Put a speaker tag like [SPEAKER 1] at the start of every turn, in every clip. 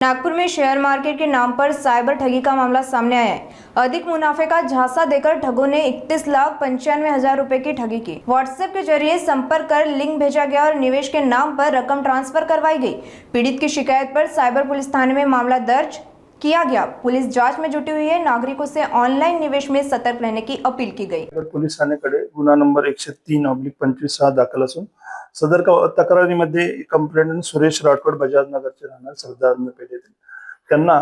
[SPEAKER 1] नागपुर में share market के नाम पर cyber ठगी का मामला सामने आया है। अधिक मुनाफे का झांसा देकर ठगों ने 31,95,000 रुपए की ठगी की। व्हाट्सएप के जरिए संपर्क कर लिंक भेजा गया और निवेश के नाम पर रकम ट्रांसफर करवाई गई। पीड़ित की शिकायत पर साइबर पुलिस थाने में मामला दर्ज किया गया। पुलिस जांच में जुटी हुई है। नागरिकों से ऑनलाइन निवेश में सतर्क रहने की अपील की गई।
[SPEAKER 2] पोलीस ठाण्याकडे गुन्हा नंबर 103/25 दाखल असून सदर तक्रारीमध्ये कंप्लेंट सुरेश राठोड बजाज नगरचे राहणार सरदार पेठ येथील त्यांना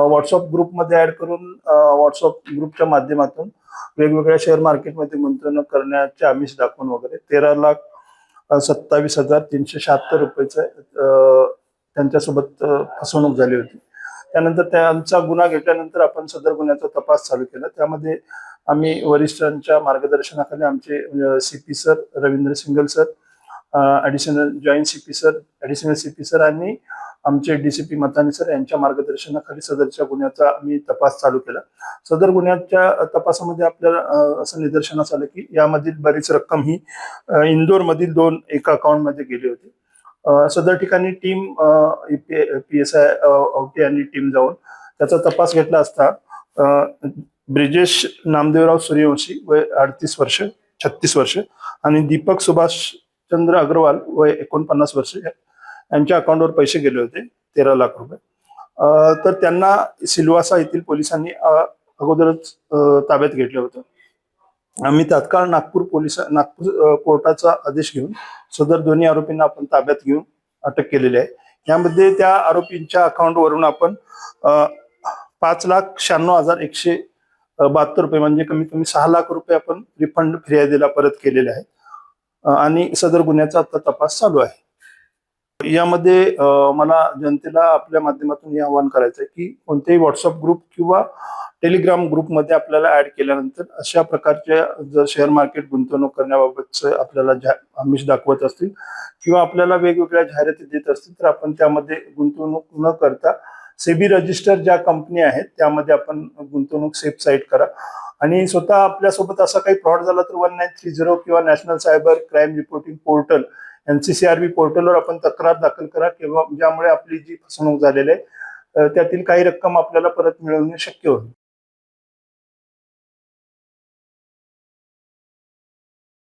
[SPEAKER 2] व्हॉट्सअप ग्रुपमध्ये ऍड करून व्हॉट्सअप ग्रुपच्या माध्यमातून वेगवेगळ्या शेअर मार्केटमध्ये गुंतवणूक करण्याचे आमिष दाखवून वगैरे 13,27,376 रुपयाचे त्यांच्यासोबत फसवणूक झाली होती। त्यानंतर त्यांचा गुन्हा घेतल्यानंतर आपण सदर गुन्ह्याचा तपास चालू केला। त्यामध्ये आम्ही वरिष्ठांच्या मार्गदर्शनाखाली आमचे CP sir Ravindra single sir, additional joint CP sir, additional CP sir आणि आमचे डीसीपी मतानी सर यांच्या मार्गदर्शनाखाली सदरच्या गुन्ह्याचा आम्ही तपास चालू केला। सदर गुन्ह्याच्या तपासामध्ये आपल्याला असं निदर्शनास आलं की यामधील बरीच रक्कम ही इंदोर मधील 2 एका अकाउंट मध्ये गेली होती। सदर ठिकाणी टीम PSI औटे यांनी टीम जाऊन त्याचा तपास घेतला असता ब्रिजेश नामदेवराव सूर्यवंशी वय 36 वर्ष आणि दीपक सुभाष चंद्र अग्रवाल वय 49 वर्ष यांच्या अकाउंटवर पैसे गेले होते 13 लाख रुपये। तर त्यांना सिल्वासा येथील पोलिसांनी अगोदरच ताब्यात घेतलं होतं। आम्ही तात्काळ नागपूर कोर्टाचा आदेश घेऊन सदर दोन्ही आरोपींना आपण ताब्यात घेऊन अटक केलेली आहे। यामध्ये त्या आरोपींच्या अकाउंटवरून आपण 5,96,172 रुपये म्हणजे कमीत कमी 6 लाख रुपये आपण रिफंड फिर्यादीला परत केलेले आहे आणि सदर गुन्ह्याचा आता तपास चालू आहे। यामध्ये मला जनतेला आपल्या माध्यमातून हे आवाहन करायचं आहे की कोणतेही व्हॉट्सअप ग्रुप किंवा टेलिग्राम ग्रुपमध्ये आपल्याला ऍड केल्यानंतर अशा प्रकारच्या जर शेअर मार्केट गुंतवणूक करण्याबाबतचे आपल्याला आमिष दाखवत असतील किंवा आपल्याला वेगवेगळ्या जाहिराती देत असतील तर आपण त्यामध्ये गुंतवणूक न करता सेबी रजिस्टर ज्या कंपनी आहेत त्यामध्ये आपण गुंतवणूक सेफ साईट करा आणि स्वतः आपल्यासोबत असा काही फ्रॉड झाला तर 1930 किंवा national cyber crime reporting portal NCCRB पोर्टलवर आपण तक्रार दाखल करा किंवा ज्यामुळे आपली जी फसवणूक झालेली आहे त्यातील काही रक्कम आपल्याला परत मिळवणे शक्य होईल।